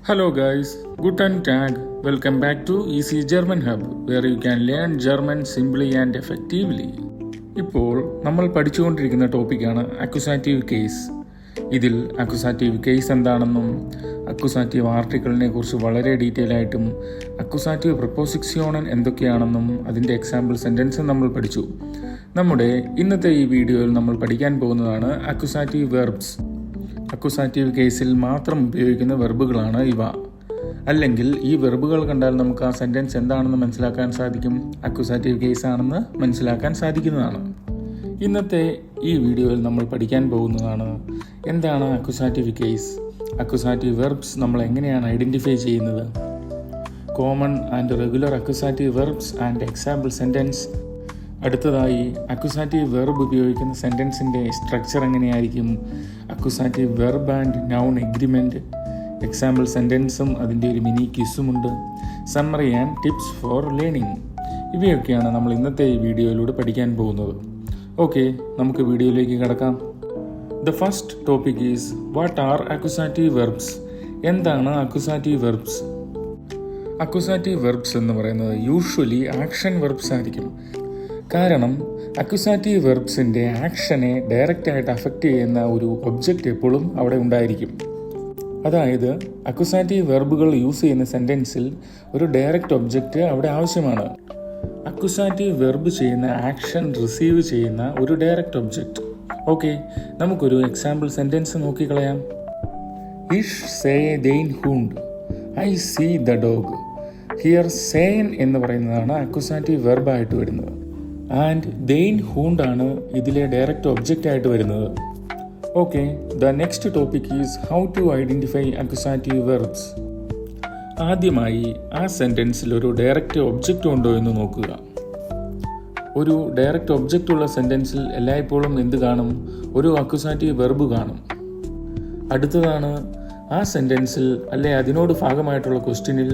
Hello guys, guten Tag. Welcome back to Easy German Hub, where you can learn German simply and effectively. ഇപ്പോൾ നമ്മൾ പഠിച്ചുകൊണ്ടിരിക്കുന്ന ടോപ്പിക്കാണ് അക്യൂസാറ്റീവ് case. ഇതിൽ അക്യൂസാറ്റീവ് case എന്താണെന്നും അക്യൂസാറ്റീവ് ആർട്ടിക്കിളിനെ കുറിച്ച് വളരെ ഡീറ്റെയിൽ ആയിട്ടും അക്യൂസാറ്റീവ് പ്രിപ്പോസിക്സിയോണൻ എന്തൊക്കെയാണെന്നും അതിൻ്റെ എക്സാമ്പിൾ സെൻറ്റൻസും നമ്മൾ പഠിച്ചു. നമ്മുടെ ഇന്നത്തെ ഈ വീഡിയോയിൽ നമ്മൾ പഠിക്കാൻ പോകുന്നതാണ് അക്യൂസാറ്റീവ് വെർബ്സ്. അക്യൂസാറ്റീവ് കേസിൽ മാത്രം ഉപയോഗിക്കുന്ന വെർബുകളാണ് ഇവ. അല്ലെങ്കിൽ ഈ വെർബുകൾ കണ്ടാൽ നമുക്ക് ആ സെൻറ്റൻസ് എന്താണെന്ന് മനസ്സിലാക്കാൻ സാധിക്കും, അക്യൂസാറ്റീവ് കേസ് ആണെന്ന് മനസ്സിലാക്കാൻ സാധിക്കുന്നതാണ്. ഇന്നത്തെ ഈ വീഡിയോയിൽ നമ്മൾ പഠിക്കാൻ പോകുന്നതാണ് എന്താണ് അക്യൂസാറ്റീവ് കേസ്, അക്യൂസാറ്റീവ് വെർബ്സ് നമ്മൾ എങ്ങനെയാണ് ഐഡൻറ്റിഫൈ ചെയ്യുന്നത്, common and regular accusative verbs and example sentence. അടുത്തതായി അക്യൂസാറ്റീവ് വെർബ് ഉപയോഗിക്കുന്ന സെൻറ്റൻസിൻ്റെ സ്ട്രക്ചർ എങ്ങനെയായിരിക്കും, accusative verb and noun agreement, example സെൻറ്റൻസും അതിൻ്റെ ഒരു മിനി ക്വിസുമുണ്ട്, summary and tips for learning. ഇവയൊക്കെയാണ് നമ്മൾ ഇന്നത്തെ ഈ വീഡിയോയിലൂടെ പഠിക്കാൻ പോകുന്നത്. ഓക്കെ, നമുക്ക് വീഡിയോയിലേക്ക് കടക്കാം. The first topic is what are accusative verbs. എന്താണ് അക്യൂസാറ്റീവ് വെർബ്സ്? അക്യൂസാറ്റീവ് വെർബ്സ് എന്ന് പറയുന്നത് യൂഷ്വലി ആക്ഷൻ വെർബ്സ് ആയിരിക്കും. കാരണം അക്യൂസാറ്റീവ് വെർബ്സിൻ്റെ ആക്ഷനെ ഡയറക്റ്റായിട്ട് അഫക്റ്റ് ചെയ്യുന്ന ഒരു ഒബ്ജക്റ്റ് എപ്പോഴും അവിടെ ഉണ്ടായിരിക്കും. അതായത് അക്യൂസാറ്റീവ് വെർബുകൾ യൂസ് ചെയ്യുന്ന സെൻറ്റൻസിൽ ഒരു ഡയറക്റ്റ് ഒബ്ജക്റ്റ് അവിടെ ആവശ്യമാണ്. അക്യൂസാറ്റീവ് വെർബ് ചെയ്യുന്ന ആക്ഷൻ റിസീവ് ചെയ്യുന്ന ഒരു ഡയറക്റ്റ് ഒബ്ജക്റ്റ്. ഓക്കെ, നമുക്കൊരു എക്സാമ്പിൾ സെൻറ്റൻസ് നോക്കിക്കളയാം. ഇഷ് സേ ദെയിൻ ഹൂണ്ട്, I see the dog. Here സേൻ എന്ന് പറയുന്നതാണ് അക്യൂസാറ്റീവ് വെർബായിട്ട് വരുന്നത്. ആൻഡ് ദെയിൻ ഹൂണ്ടാണ് ഇതിലെ ഡയറക്റ്റ് ഒബ്ജക്റ്റ് ആയിട്ട് വരുന്നത്. Okay, the next topic is how to identify accusative verbs. ആദ്യമായി ആ സെൻറ്റൻസിൽ ഒരു ഡയറക്റ്റ് ഒബ്ജക്റ്റ് ഉണ്ടോ എന്ന് നോക്കുക. ഒരു ഡയറക്റ്റ് ഒബ്ജക്റ്റ് ഉള്ള സെൻറ്റൻസിൽ എല്ലായ്പ്പോഴും എന്ത് കാണും? ഒരു അക്യൂസാറ്റീവ് വെർബ് കാണും. അടുത്തതാണ് ആ സെൻറ്റൻസിൽ അല്ലെ അതിനോട് ഭാഗമായിട്ടുള്ള ക്വസ്റ്റ്യനിൽ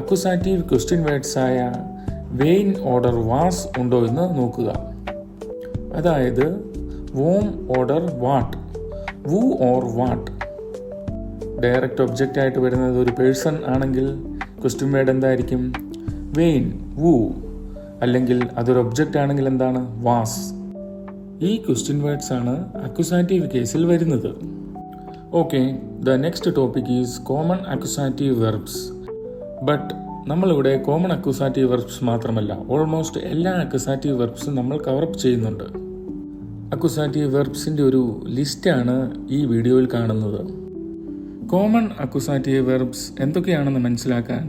അക്യൂസാറ്റീവ് ക്വസ്റ്റ്യൻ വേർഡ്സ് ആയ വെയിൻ ഓർഡർ വാസ് ഉണ്ടോ എന്ന് നോക്കുക. അതായത് വോം ഓർഡർ വാട്ട്, വു ഓർ വാട്ട്. ഡയറക്റ്റ് ഒബ്ജക്റ്റ് ആയിട്ട് വരുന്നത് ഒരു പേഴ്സൺ ആണെങ്കിൽ ക്വസ്റ്റ്യൻ വേർഡ് എന്തായിരിക്കും? വെയിൻ, വു. അല്ലെങ്കിൽ അതൊരു ഒബ്ജക്റ്റ് ആണെങ്കിൽ എന്താണ്? വാസ്. ഈ ക്വസ്റ്റ്യൻ വേർഡ്സ് ആണ് അക്യൂസാറ്റീവ് കേസിൽ വരുന്നത്. Okay, the next topic is common accusative verbs. But നമ്മളിവിടെ കോമൺ അക്യൂസാറ്റീവ് വെർബ്സ് മാത്രമല്ല, ഓൾമോസ്റ്റ് എല്ലാ അക്യൂസാറ്റീവ് വെർബ്സും നമ്മൾ കവറപ്പ് ചെയ്യുന്നുണ്ട്. അക്യൂസാറ്റീവ് വെർബ്സിൻ്റെ ഒരു ലിസ്റ്റാണ് ഈ വീഡിയോയിൽ കാണുന്നത്. കോമൺ അക്യൂസാറ്റീവ് വെർബ്സ് എന്തൊക്കെയാണെന്ന് മനസ്സിലാക്കാൻ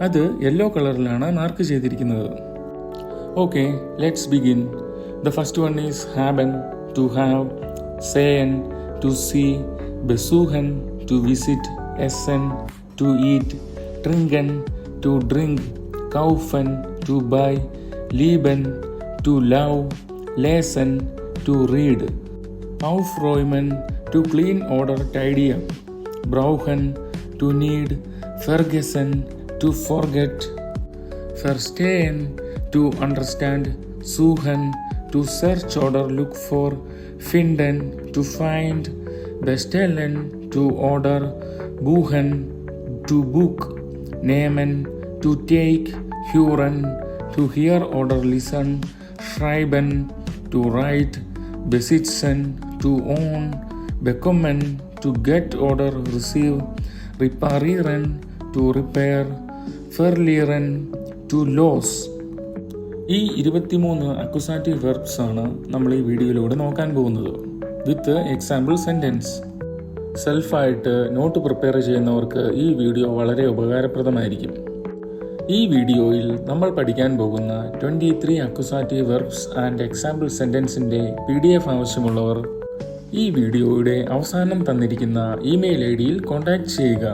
അത് യെല്ലോ കളറിലാണ് മാർക്ക് ചെയ്തിരിക്കുന്നത്. Okay, let's begin. The first one is ഹാബൻ, ടു ഹാവ്, സേൻ, ടു സീ, ബെസൂഹൻ, ടു വിസിറ്റ്, എസൻ, ടു ഈറ്റ്, ട്രിങ്കൻ, to drink, kaufen, to buy, lieben, to love, lesen, to read, aufräumen, to clean, order, tidy up, brauchen, to need, vergessen, to forget, verstehen, to understand, suchen, to search, order, look for, finden, to find, bestellen, to order, buchen, to book, nehmen, to take, hören, to hear, order, listen, schreiben, to write, besitzen, to own, bekommen, to get, order, receive, reparieren, to repair, verlieren, to lose. ഈ 23 അക്യൂസാറ്റീവ് verbs ആണ് നമ്മൾ ഈ വീഡിയോയിലൂടെ നോക്കാൻ പോകുന്നത് with example sentence. സെൽഫായിട്ട് note prepare ചെയ്യുന്നവർക്ക് ഈ വീഡിയോ വളരെ ഉപകാരപ്രദമായിരിക്കും. ഈ വീഡിയോയിൽ നമ്മൾ പഠിക്കാൻ പോകുന്ന 23 അക്യൂസാറ്റീവ് വെർബ്സ് ആൻഡ് എക്സാമ്പിൾ സെൻറ്റൻസിൻ്റെ PDF ആവശ്യമുള്ളവർ ഈ വീഡിയോയുടെ അവസാനം തന്നിരിക്കുന്ന ഇമെയിൽ ID-യിൽ കോൺടാക്റ്റ് ചെയ്യുക.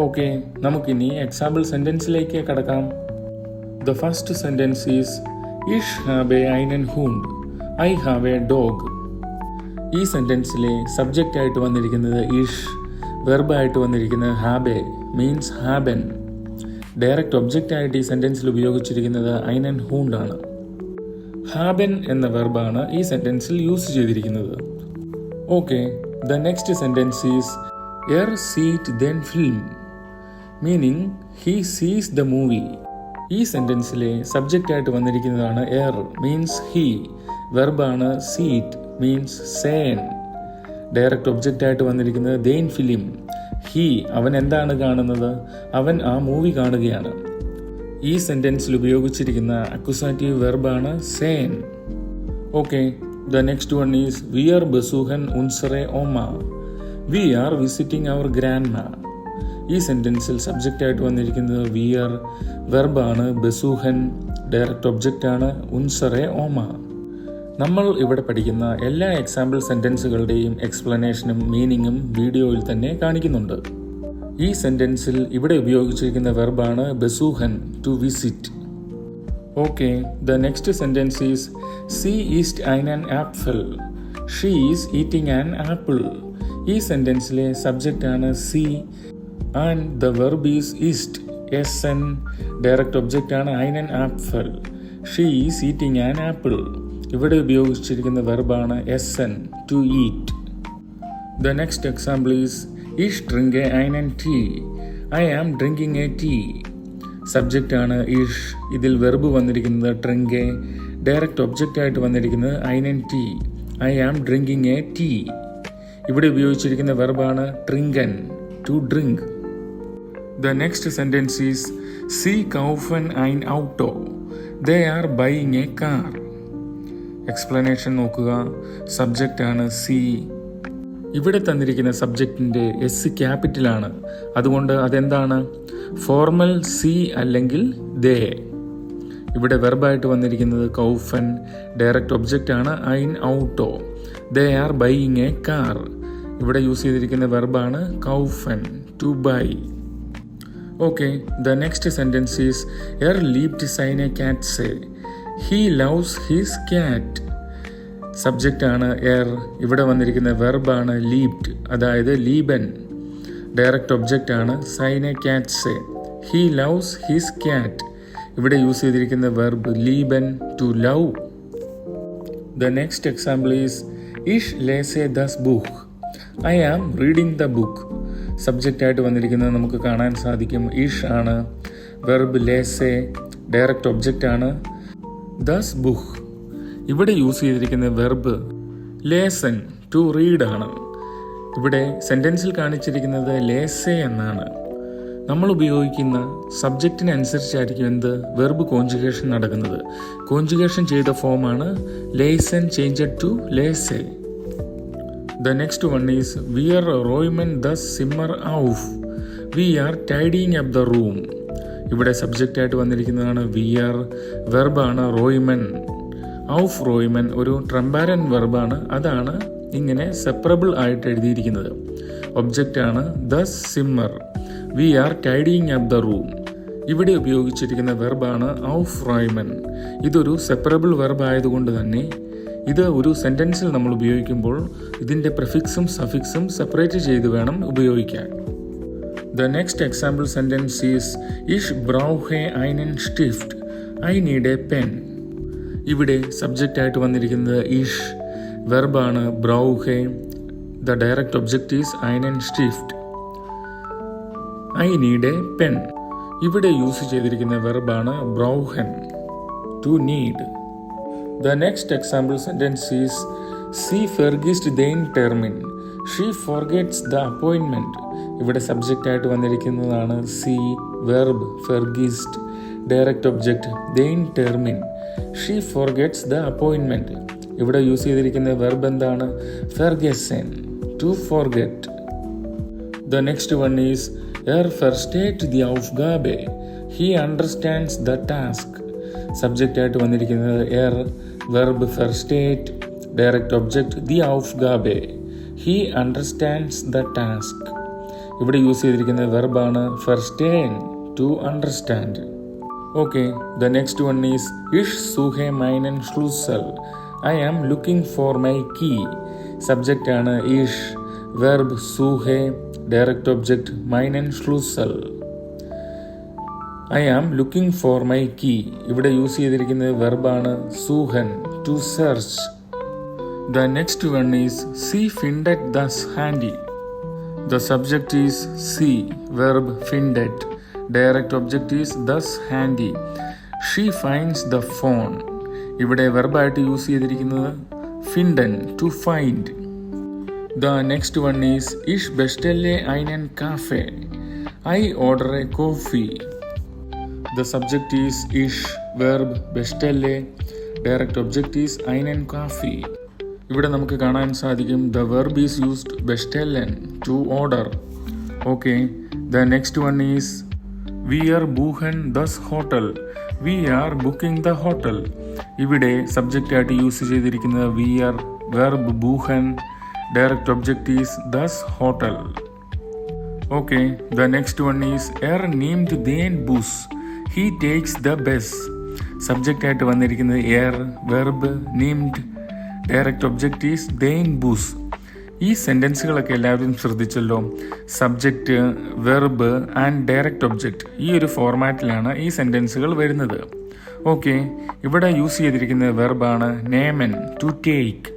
ഓക്കെ, നമുക്കിനി എക്സാമ്പിൾ സെൻറ്റൻസിലേക്ക് കടക്കാം. ദ ഫസ്റ്റ് സെൻറ്റൻസ് ഈസ് ഇഷ് ഹാബ് einen Hund, I have A dog. ഈ സെൻറ്റൻസിലെ സബ്ജക്റ്റ് ആയിട്ട് വന്നിരിക്കുന്നത് ഇഷ്, വെർബായിട്ട് വന്നിരിക്കുന്നത് ഹാബെ മീൻസ് ഹാബൻ. ഡയറക്റ്റ് ഒബ്ജക്റ്റ് ആയിട്ട് ഈ സെൻറ്റൻസിൽ ഉപയോഗിച്ചിരിക്കുന്നത് ഐനൻ ഹൂണ്ടാണ്. ഹാബൻ എന്ന വെർബാണ് ഈ സെൻറ്റൻസിൽ യൂസ് ചെയ്തിരിക്കുന്നത്. Okay, the next sentence is എർ സീറ്റ് ദെൻ ഫിലിം, meaning he sees the movie. ഈ സെൻറ്റൻസിലെ സബ്ജക്റ്റായിട്ട് വന്നിരിക്കുന്നതാണ് എർ, മീൻസ് ഹി. വെർബാണ് സീറ്റ്, മീൻസ് സേൻ. ഡയറക്റ്റ് ഒബ്ജക്റ്റായിട്ട് വന്നിരിക്കുന്നത് ദെൻ ഫിലിം. ഹി, അവൻ എന്താണ് കാണുന്നത്? അവൻ ആ മൂവി കാണുകയാണ്. ഈ സെൻറ്റൻസിൽ ഉപയോഗിച്ചിരിക്കുന്ന അക്യുസാറ്റീവ് വെർബാണ് സേൻ. Okay, the next one is വിയർ ബസൂഹൻ ഉൻസറെ ഓമ. We are visiting our grandma. ഈ സെൻറ്റൻസിൽ സബ്ജക്റ്റായിട്ട് വന്നിരിക്കുന്നത് വിയർ, വെർബാണ് ബസൂഹൻ, ഡയറക്റ്റ് ഒബ്ജക്റ്റാണ് ഉൻസറെ ഓമ. നമ്മൾ ഇവിടെ പഠിക്കുന്ന എല്ലാ എക്സാമ്പിൾ സെൻറ്റൻസുകളുടെയും എക്സ്പ്ലനേഷനും മീനിങ്ങും വീഡിയോയിൽ തന്നെ കാണിക്കുന്നുണ്ട്. ഈ സെൻറ്റൻസിൽ ഇവിടെ ഉപയോഗിച്ചിരിക്കുന്ന വെർബാണ് ബസൂഹൻ, to visit. Okay, the next sentence is സി ഈസ്റ്റ് einen apple. She is eating an apple. ഈ സെൻറ്റൻസിലെ സബ്ജക്റ്റാണ് സി ആൻഡ് ദ വെർബ് ഈസ് ഈസ്റ്റ്, എൻ. ഡയറക്റ്റ് ഒബ്ജക്റ്റാണ് einen apple. She is eating an apple. ഇവിടെ ഉപയോഗിച്ചിരിക്കുന്ന വെർബാണ് എൻ, to eat. The next example is ഇഷ് drink einen tea. I am drinking a tea. സബ്ജക്റ്റാണ് ഇഷ്, ഇതിൽ വെർബ് വന്നിരിക്കുന്നത് ഡ്രിങ്ക്, ഡയറക്റ്റ് ഒബ്ജക്റ്റായിട്ട് വന്നിരിക്കുന്നത് einen tea. I am drinking a tea. ഇവിടെ ഉപയോഗിച്ചിരിക്കുന്ന വെർബാണ് ഡ്രിങ്കൻ, to drink. The next sentence is സി കൗഫൻ ein ഔട്ടോ. They are buying a car. Explanation നോക്കുക. സബ്ജക്റ്റാണ് സി. ഇവിടെ തന്നിരിക്കുന്ന സബ്ജക്റ്റിൻ്റെ എസ് ക്യാപിറ്റലാണ്, അതുകൊണ്ട് അതെന്താണ്? ഫോർമൽ സി അല്ലെങ്കിൽ ദേ. ഇവിടെ വെർബായിട്ട് വന്നിരിക്കുന്നത് കൗഫൻ, ഡയറക്റ്റ് ഒബ്ജക്റ്റാണ് ein ഔട്ടോ. They are buying a car. ഇവിടെ യൂസ് ചെയ്തിരിക്കുന്ന വെർബാണ് കൗഫൻ, to buy. Okay, the next sentence is എർ ലീബ്ഡ് സൈനെ കാറ്റ്സെ. He loves his cat. സബ്ജക്റ്റാണ് എർ, ഇവിടെ വന്നിരിക്കുന്ന വെർബാണ് ലീബ്ഡ്, അതായത് ലീബൻ. ഡയറക്റ്റ് ഒബ്ജക്റ്റാണ് സൈനെ കാറ്റ്സെ. He loves his cat. ഇവിടെ യൂസ് ചെയ്തിരിക്കുന്ന വെർബ് ലീബൻ, to love. The next example is ഇഷ് ലേസെ ദസ് book. I am reading the book. സബ്ജക്റ്റായിട്ട് വന്നിരിക്കുന്നത് നമുക്ക് കാണാൻ സാധിക്കും ഇഷ് ആണ്. വെർബ് ലേസെ, ഡയറക്റ്റ് ഒബ്ജക്റ്റാണ് ദസ് ബുക്ക്. ഇവിടെ യൂസ് ചെയ്തിരിക്കുന്ന വെർബ് ലേസൺ, ടു റീഡ് ആണ്. ഇവിടെ സെൻറ്റൻസിൽ കാണിച്ചിരിക്കുന്നത് ലേസെ എന്നാണ്. നമ്മൾ ഉപയോഗിക്കുന്ന സബ്ജക്റ്റിനനുസരിച്ചായിരിക്കും എന്ത് വെർബ് കോൺജുഗേഷൻ നടക്കുന്നത്. കോൺജുഗേഷൻ ചെയ്ത ഫോമാണ് ലേസൺ ചേഞ്ച്ഡ് ടു ലേസെ. ദ നെക്സ്റ്റ് വൺ ഈസ് വിയർ റോയ്മൻ ദസ് സിമ്മർ ഔഫ്. We are tidying up the room. ഇവിടെ സബ്ജക്റ്റായിട്ട് വന്നിരിക്കുന്നതാണ് വിയർ, വെർബാണ് റോയ്മൻ. ഔഫ് റോയ്മൻ ഒരു ട്രംബാരൻ വെർബാണ്, അതാണ് ഇങ്ങനെ സെപ്പറബിൾ ആയിട്ട് എഴുതിയിരിക്കുന്നത്. ഒബ്ജക്റ്റാണ് ദസ് സിമ്മർ. We are tidying up the room. ഇവിടെ ഉപയോഗിച്ചിരിക്കുന്ന വെർബാണ് ഔഫ് റോയ്മൻ. ഇതൊരു സെപ്പറബിൾ വെർബ് ആയതുകൊണ്ട് തന്നെ ഇത് ഒരു സെൻറ്റൻസിൽ നമ്മൾ ഉപയോഗിക്കുമ്പോൾ ഇതിൻ്റെ പ്രിഫിക്സും സഫിക്സും സെപ്പറേറ്റ് ചെയ്ത് വേണം ഉപയോഗിക്കാൻ. The next example sentence is Ich brauche einen Stift. I need a pen. ഇവിടെ സബ്ജക്റ്റായിട്ട് വന്നിരിക്കുന്നത് ഇഷ്, വെർബാണ് ബ്രൗഹെ. The direct object is einen Stift. I need a pen. ഇവിടെ യൂസ് ചെയ്തിരിക്കുന്ന വെർബാണ് ബ്രൗഹൻ, to need. The next example sentence is സി ഫെർഗിസ്റ്റ് ദെൻ ടെർമിൻ. She forgets the appointment. ഇവിടെ സബ്ജക്റ്റായിട്ട് വന്നിരിക്കുന്നതാണ് സി, വെർബ് ഫെർഗിസ്റ്റ്, ഡയറക്റ്റ് ഒബ്ജക്റ്റ് ദെൻ ടെർമിൻ. She forgets the appointment. ഇവിടെ യൂസ് ചെയ്തിരിക്കുന്ന വെർബ് എന്താണ്? ഫെർഗെസൻ, to forget. The next one is എർ ഫെർസ്റ്റേറ്റ് ദി ഔഫ്ഗാബെ. He understands the task. സബ്ജക്റ്റായിട്ട് വന്നിരിക്കുന്നത് എർ, വെർബ് ഫെർസ്റ്റേറ്റ്, ഡയറക്റ്റ് ഒബ്ജക്റ്റ് ദി ഔഫ്ഗാബെ. He understands the task. ഇവിടെ യൂസ് ചെയ്തിരിക്കുന്ന വെർബാണ് ഫെർസ്റ്റേൻ, to understand. Okay, the next one is ഇഷ് സൂഹെ മൈനൻ ഷ്ലൂസൽ. I am looking for my key. സബ്ജക്റ്റാണ് ഇഷ്, വെർബ് സൂഹെ, ഡയറക്റ്റ് ഒബ്ജക്റ്റ് മൈനൻ ഷ്ലൂസൽ. I am looking for my key. ഇവിടെ യൂസ് ചെയ്തിരിക്കുന്നത് വെർബാണ് സൂഹൻ, to search. The next one is സി ഫിൻഡറ്റ് ദസ് ഹാൻഡി. The subject is see, verb finded. Direct object is thus handy. She finds the phone. ഇവിടെ വെർബായിട്ട് യൂസ് ചെയ്തിരിക്കുന്നത് finden, to find. The next one is ich bestelle einen Kaffee. I order a coffee. The subject is ich, verb bestelle. Direct object is einen Kaffee. ഇവിടെ നമുക്ക് കാണാൻ സാധിക്കും the verb is used bestellen, to order. Okay, the next one is wir buchen das Hotel. We are booking the hotel. ഇവിടെ subject ആയിട്ട് use ചെയ്തിരിക്കുന്നത് we are, verb buchen. Direct object is das Hotel. Okay, the next one is nimmt den Bus. He takes the bus. Subject ആയിട്ട് വന്നിരിക്കുന്നത് verb nimmt. Direct object is den Bus. ഈ സെൻറ്റൻസുകളൊക്കെ എല്ലാവരും ശ്രദ്ധിച്ചല്ലോ. Subject, verb and direct object, ഈ ഒരു ഫോർമാറ്റിലാണ് ഈ സെൻറ്റൻസുകൾ വരുന്നത്. ഓക്കെ, ഇവിടെ യൂസ് ചെയ്തിരിക്കുന്ന വെർബാണ് nehmen, to take.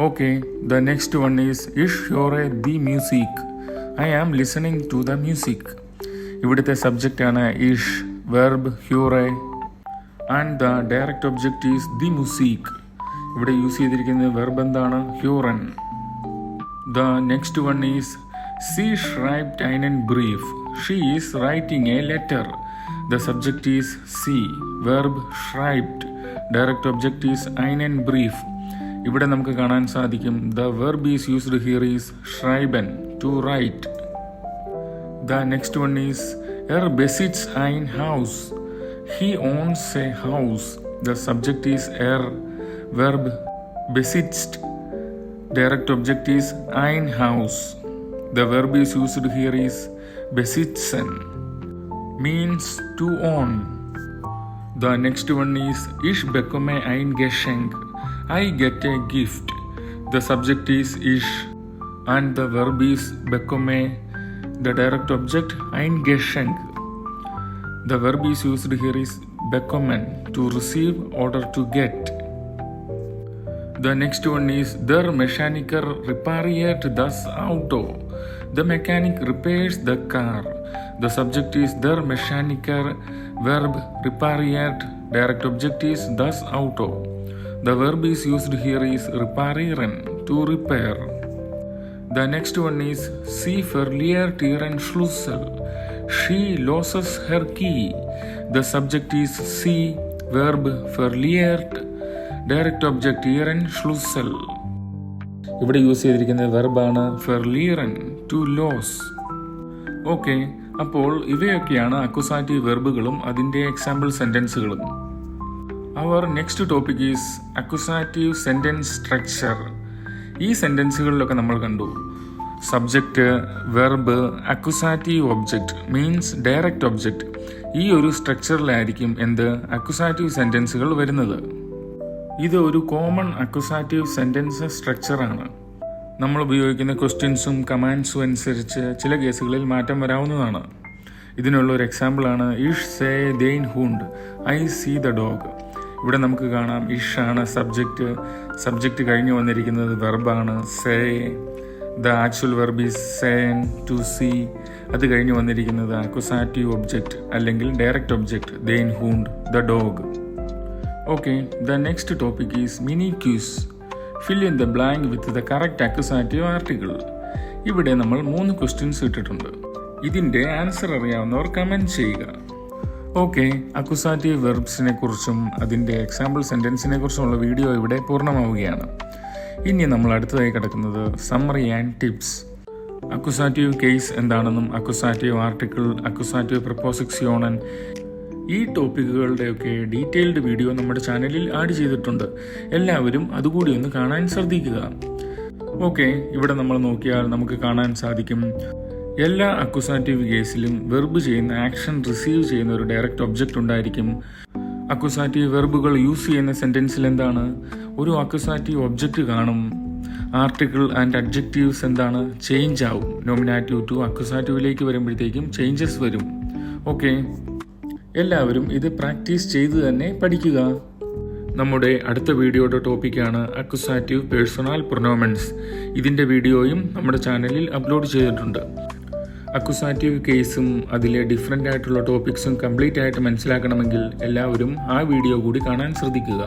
Okay, the next one is ich höre die Musik. I am listening to the music. ഇവിടുത്തെ സബ്ജക്റ്റ് ആണ് ich, verb höre and the direct object is die Musik. ഇവിടെ use ചെയ്തിരിക്കുന്ന verb എന്താണ്? hören. The next one is sie schreibt einen Brief. She is writing a letter. The subject is sie, verb schreibt. Direct object is einen Brief. ഇവിടെ നമുക്ക് കാണാൻ സാധിക്കും the verb is used here is schreiben, to write. The next one is besitzt ein Haus. He owns a house. The subject is verb besitzt. Direct object is ein Haus. The verb is used here is besitzen, means to own. The next one is ich bekomme ein Geschenk. I get a gift. The subject is ich and the verb is bekomme. The direct object ein Geschenk. The verb is used here is bekommen, to receive or to get. The next one is der Mechaniker repariert das Auto. The mechanic repairs the car. The subject is der Mechaniker, verb repariert. Direct object is das Auto. The verb is used here is reparieren, to repair. The next one is sie verliert ihren Schlüssel. She loses her key. The subject is sie, verb verliert. Direct object ihren Schlüssel. ഇവിടെ use ചെയ്തിരിക്കുന്ന വെർബാണ് verlieren, to lose. Okay, അപ്പോൾ ഇവയൊക്കെയാണ് അക്യുസാറ്റീവ് വെർബുകളും അതിൻ്റെ example സെൻറ്റൻസുകളും. Our next topic is accusative sentence structure. ഈ സെൻറ്റൻസുകളിലൊക്കെ നമ്മൾ കണ്ടു subject, verb, accusative object means direct object. ഈ ഒരു സ്ട്രക്ചറിലായിരിക്കും അക്യുസാറ്റീവ് സെൻറ്റൻസുകൾ വരുന്നത്. ഇത് ഒരു കോമൺ അക്യുസാറ്റീവ് സെൻറ്റൻസ് സ്ട്രക്ചറാണ്. നമ്മൾ ഉപയോഗിക്കുന്ന ക്വസ്റ്റ്യൻസും കമാൻഡ്സും അനുസരിച്ച് ചില കേസുകളിൽ മാറ്റം വരാവുന്നതാണ്. ഇതിനുള്ള ഒരു എക്സാമ്പിളാണ് ഇഷ് സേ ദെയിൻ ഹൂണ്ട്, ഐ സീ ദ ഡോഗ്. ഇവിടെ നമുക്ക് കാണാം ഇഷ് ആണ് സബ്ജക്റ്റ് കഴിഞ്ഞ് വന്നിരിക്കുന്നത് വെർബാണ് സേ. ദ ആക്ച്വൽ വെർബ് ഈസ് സേൻ, ടു സീ. അത് കഴിഞ്ഞ് വന്നിരിക്കുന്നത് അക്യുസാറ്റീവ് ഒബ്ജക്റ്റ് അല്ലെങ്കിൽ ഡയറക്റ്റ് ഒബ്ജക്റ്റ് ദെയിൻ ഹൂണ്ട്, the dog. Okay, the next topic is mini quiz. Fill in the blank with the correct accusative article. ഇവിടെ നമ്മൾ 3 ക്വസ്റ്റ്യൻസ് ഇട്ടിട്ടുണ്ട്. ഇതിൻ്റെ ആൻസർ അറിയാവുന്നവർ കമൻറ്റ് ചെയ്യുക. ഓക്കെ, അക്യുസാറ്റീവ് വെർബ്സിനെ കുറിച്ചും അതിൻ്റെ എക്സാമ്പിൾ സെൻറ്റൻസിനെ കുറിച്ചുമുള്ള വീഡിയോ ഇവിടെ പൂർണ്ണമാവുകയാണ്. ഇനി നമ്മൾ അടുത്തതായി കിടക്കുന്നത് സമ്മറി ആൻഡ് ടിപ്സ്. അക്യുസാറ്റീവ് കേസ് എന്താണെന്നും അക്യുസാറ്റീവ് ആർട്ടിക്കിൾ, അക്യുസാറ്റീവ് പ്രപ്പോസിക്സിയോണൻ, ഈ ടോപ്പിക്കുകളുടെയൊക്കെ ഡീറ്റെയിൽഡ് വീഡിയോ നമ്മുടെ ചാനലിൽ ആഡ് ചെയ്തിട്ടുണ്ട്. എല്ലാവരും അതുകൂടി ഒന്ന് കാണാൻ ശ്രദ്ധിക്കുക. ഓക്കെ, ഇവിടെ നമ്മൾ നോക്കിയാൽ നമുക്ക് കാണാൻ സാധിക്കും എല്ലാ അക്യുസാറ്റീവ് കേസിലും വെർബ് ചെയ്യുന്ന ആക്ഷൻ റിസീവ് ചെയ്യുന്ന ഒരു ഡയറക്റ്റ് ഒബ്ജക്റ്റ് ഉണ്ടായിരിക്കും. അക്യുസാറ്റീവ് വെർബുകൾ യൂസ് ചെയ്യുന്ന സെൻറ്റൻസിൽ എന്താണ്? ഒരു അക്യുസാറ്റീവ് ഒബ്ജക്റ്റ് കാണും. ആർട്ടിക്കിൾ ആൻഡ് അഡ്ജക്റ്റീവ്സ് എന്താണ്? ചേഞ്ച് ആവും. നോമിനാറ്റീവ് ടു അക്യുസാറ്റീവിലേക്ക് വരുമ്പോഴത്തേക്കും ചേഞ്ചസ് വരും. ഓക്കെ, എല്ലാവരും ഇത് പ്രാക്ടീസ് ചെയ്ത് തന്നെ പഠിക്കുക. നമ്മുടെ അടുത്ത വീഡിയോയുടെ ടോപ്പിക്കാണ് അക്യുസാറ്റീവ് പേഴ്സണൽ പ്രൊനോമൻസ്. ഇതിൻ്റെ വീഡിയോയും നമ്മുടെ ചാനലിൽ അപ്ലോഡ് ചെയ്തിട്ടുണ്ട്. അക്യുസാറ്റീവ് കേസും അതിലെ ഡിഫറെൻ്റ് ആയിട്ടുള്ള ടോപ്പിക്സും കംപ്ലീറ്റ് ആയിട്ട് മനസ്സിലാക്കണമെങ്കിൽ എല്ലാവരും ആ വീഡിയോ കൂടി കാണാൻ ശ്രദ്ധിക്കുക.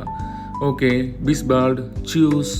ഓക്കെ, ബിസ് ബാൾഡ്, ച്യൂസ്.